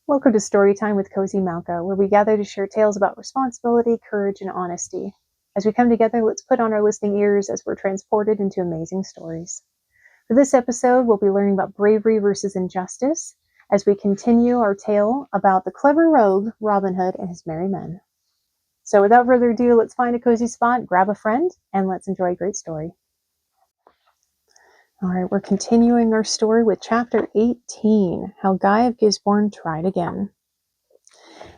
Welcome to Storytime with Cozy Malka, where we gather to share tales about responsibility, courage, and honesty. As we come together, let's put on our listening ears as we're transported into amazing stories. For this episode, we'll be learning about bravery versus injustice as we continue our tale about the clever rogue Robin Hood and his merry men. So without further ado, let's find a cozy spot, grab a friend, and let's enjoy a great story. All right, we're continuing our story with Chapter 18, How Guy of Gisborne Tried Again.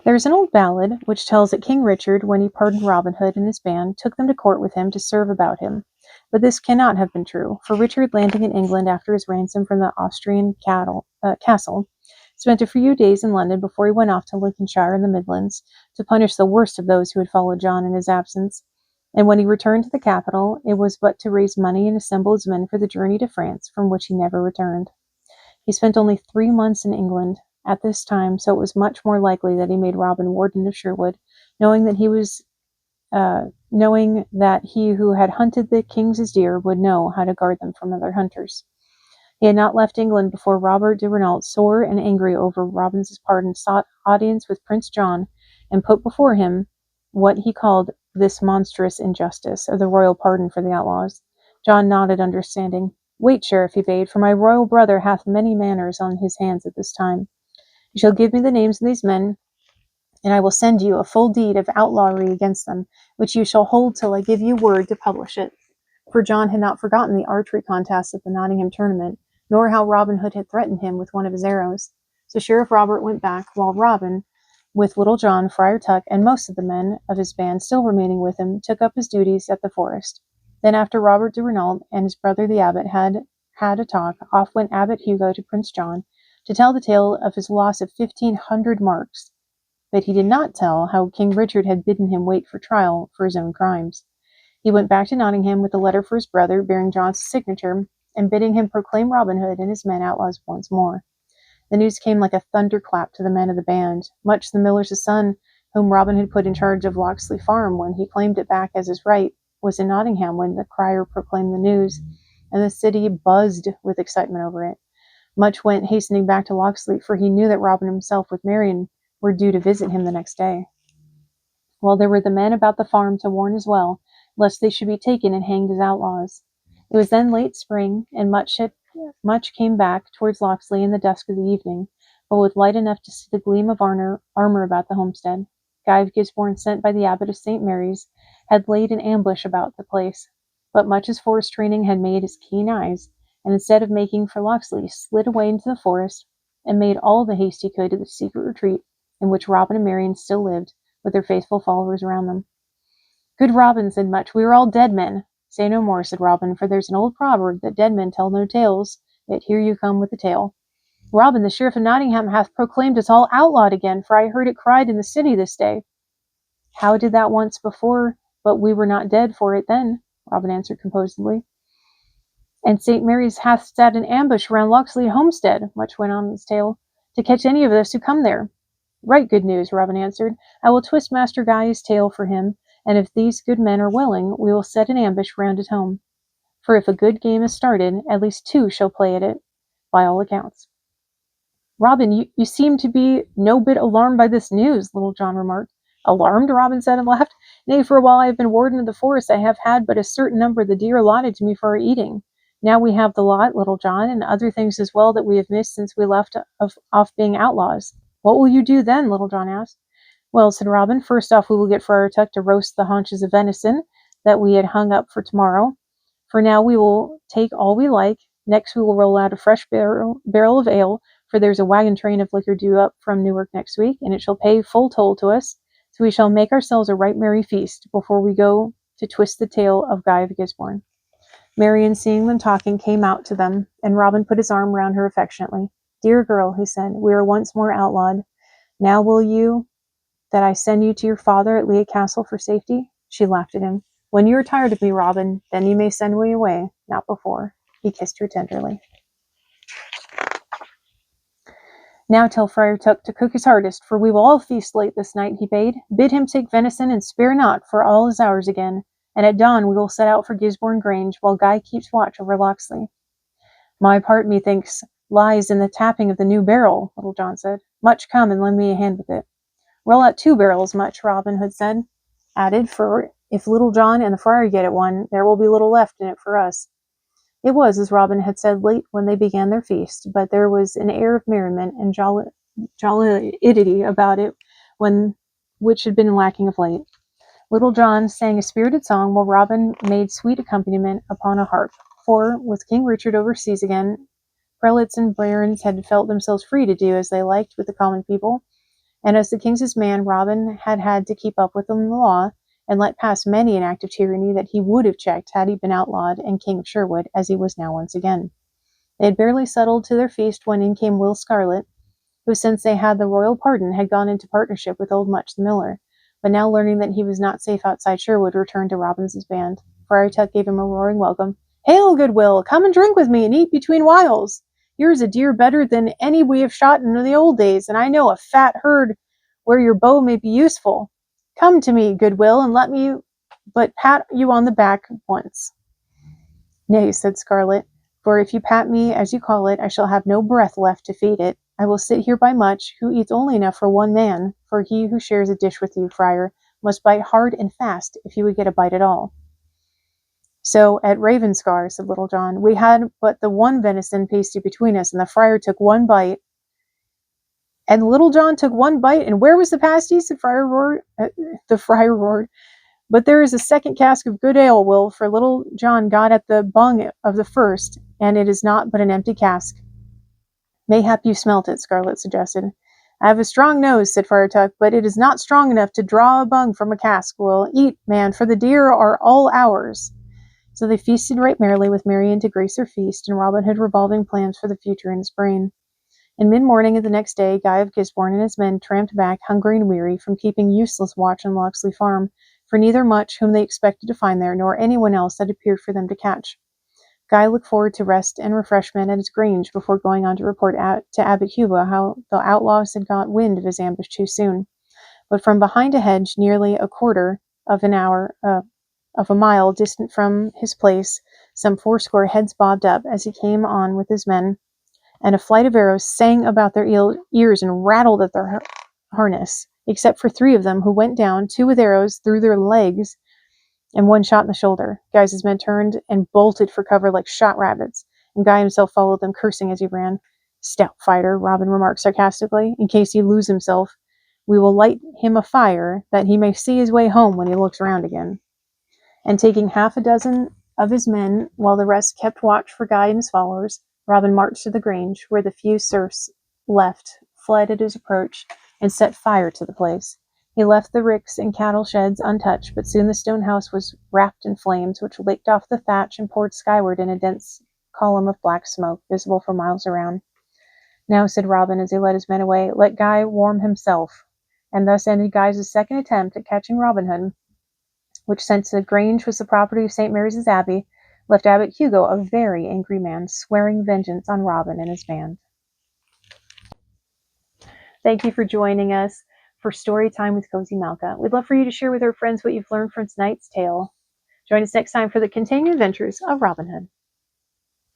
There is an old ballad which tells that King Richard, when he pardoned Robin Hood and his band, took them to court with him to serve about him. But this cannot have been true, for Richard, landing in England after his ransom from the Austrian castle, spent a few days in London before he went off to Lincolnshire in the Midlands to punish the worst of those who had followed John in his absence. And when he returned to the capital, it was but to raise money and assemble his men for the journey to France, from which he never returned. He spent only 3 months in England at this time, so it was much more likely that he made Robin warden of Sherwood, knowing that he who had hunted the king's deer would know how to guard them from other hunters. He had not left England before Robert de Renault, sore and angry over Robin's pardon, sought audience with Prince John, and put before him what he called this monstrous injustice of the royal pardon for the outlaws. John nodded, understanding. Wait, sheriff, he bade, for my royal brother hath many matters on his hands at this time. You shall give me the names of these men, and I will send you a full deed of outlawry against them, which you shall hold till I give you word to publish it. For John had not forgotten the archery contest at the Nottingham tournament, nor how Robin Hood had threatened him with one of his arrows. So Sheriff Robert went back, while Robin, with Little John, Friar Tuck, and most of the men of his band still remaining with him, took up his duties at the forest. Then after Robert de Renault and his brother the abbot had a talk, off went Abbot Hugo to Prince John to tell the tale of his loss of 1,500 marks. But he did not tell how King Richard had bidden him wait for trial for his own crimes. He went back to Nottingham with a letter for his brother, bearing John's signature, and bidding him proclaim Robin Hood and his men outlaws once more. The news came like a thunderclap to the men of the band. Much the miller's son, whom Robin had put in charge of Locksley Farm when he claimed it back as his right, was in Nottingham when the crier proclaimed the news, and the city buzzed with excitement over it. Much went hastening back to Locksley, for he knew that Robin himself with Marian were due to visit him the next day. While there were the men about the farm to warn as well, lest they should be taken and hanged as outlaws. It was then late spring, and much came back towards Locksley in the dusk of the evening, but with light enough to see the gleam of armor about the homestead. Guy of Gisborne, sent by the abbot of St. Mary's, had laid an ambush about the place, but much as forest training had made his keen eyes, and instead of making for Locksley, slid away into the forest, and made all the haste he could to the secret retreat in which Robin and Marian still lived, with their faithful followers around them. Good Robin, said Much, we are all dead men. Say no more, said Robin, for there's an old proverb that dead men tell no tales, yet here you come with a tale. Robin, the sheriff of Nottingham hath proclaimed us all outlawed again, for I heard it cried in the city this day. How did that once before, but we were not dead for it then, Robin answered composedly. And St. Mary's hath set an ambush round Locksley homestead, Much went on in his tale, to catch any of us who come there. Right good news, Robin answered. I will twist Master Guy's tale for him, and if these good men are willing, we will set an ambush round his home. For if a good game is started, at least 2 shall play at it, by all accounts. Robin, you seem to be no bit alarmed by this news, Little John remarked. Alarmed? Robin said and laughed. Nay, for a while I have been warden of the forest, I have had but a certain number of the deer allotted to me for our eating. Now we have the lot, Little John, and other things as well that we have missed since we left off being outlaws. What will you do then? Little John asked. Well, said Robin, first off we will get Friar Tuck to roast the haunches of venison that we had hung up for tomorrow. For now we will take all we like. Next we will roll out a fresh barrel of ale, for there's a wagon train of liquor due up from Newark next week, and it shall pay full toll to us, so we shall make ourselves a right merry feast before we go to twist the tale of Guy of Gisborne. Marian, seeing them talking, came out to them, and Robin put his arm round her affectionately. Dear girl, he said, we are once more outlawed. Now will you that I send you to your father at Lea Castle for safety? She laughed at him. When you are tired of me, Robin, then you may send me away, not before. He kissed her tenderly. Now tell Friar Tuck to cook his hardest, for we will all feast late this night, he bade. Bid him take venison, and spare not, for all is ours again. And at dawn we will set out for Gisborne Grange, while Guy keeps watch over Locksley. My part, methinks, lies in the tapping of the new barrel, Little John said. Much, come and lend me a hand with it. Roll out 2 barrels, Much, Robin Hood added, for if Little John and the friar get at one, there will be little left in it for us. It was, as Robin had said, late when they began their feast, but there was an air of merriment and jollity about it which had been lacking of late. Little John sang a spirited song, while Robin made sweet accompaniment upon a harp, for, with King Richard overseas again, prelates and barons had felt themselves free to do as they liked with the common people, and as the king's man, Robin had to keep up with the law, and let pass many an act of tyranny that he would have checked had he been outlawed and King of Sherwood, as he was now once again. They had barely settled to their feast when in came Will Scarlet, who, since they had the royal pardon, had gone into partnership with old Much the miller, but now learning that he was not safe outside Sherwood, returned to Robin's band. Friar Tuck gave him a roaring welcome. "Hail, good Will! Come and drink with me, and eat between whiles. Here's a deer better than any we have shot in the old days, and I know a fat herd where your bow may be useful. Come to me, good Will, and let me but pat you on the back once." "Nay," said Scarlet, "for if you pat me, as you call it, I shall have no breath left to feed it. I will sit here by Much, who eats only enough for one man, for he who shares a dish with you, friar, must bite hard and fast if he would get a bite at all." "So at Ravenscar," said Little John, "we had but the one venison pasty between us, and the friar took one bite." "And Little John took one bite, and where was the pasty?" said the friar roared. "But there is a second cask of good ale, Will, for Little John got at the bung of the first, and it is not but an empty cask." "Mayhap you smelt it," Scarlet suggested. "I have a strong nose," said Friar Tuck, "but it is not strong enough to draw a bung from a cask. Will, eat, man, for the deer are all ours." So they feasted right merrily, with Marian to grace their feast, and Robin Hood revolving plans for the future in his brain. In mid-morning of the next day, Guy of Gisborne and his men tramped back, hungry and weary, from keeping useless watch on Locksley Farm, for neither Much, whom they expected to find there, nor anyone else had appeared for them to catch. Guy looked forward to rest and refreshment at his grange before going on to report to Abbot Hugo how the outlaws had got wind of his ambush too soon. But from behind a hedge, nearly a quarter of a mile distant from his place, some 80 heads bobbed up as he came on with his men, and a flight of arrows sang about their ears and rattled at their harness, except for 3 of them, who went down, 2 with arrows through their legs and 1 shot in the shoulder. Guy's men turned and bolted for cover like shot rabbits, and Guy himself followed them, cursing as he ran. "Stout fighter," Robin remarked sarcastically. "In case he lose himself, we will light him a fire, that he may see his way home when he looks round again." And taking 6 of his men, while the rest kept watch for Guy and his followers, Robin marched to the grange, where the few serfs left fled at his approach, and set fire to the place. He left the ricks and cattle sheds untouched, but soon the stone house was wrapped in flames, which licked off the thatch and poured skyward in a dense column of black smoke, visible for miles around. "Now," said Robin, as he led his men away, "let Guy warm himself." And thus ended Guy's second attempt at catching Robin Hood, which, since the grange was the property of St. Mary's Abbey, left Abbot Hugo a very angry man, swearing vengeance on Robin and his band. Thank you for joining us for Story Time with Cozy Malka. We'd love for you to share with our friends what you've learned from tonight's tale. Join us next time for the continuing adventures of Robin Hood.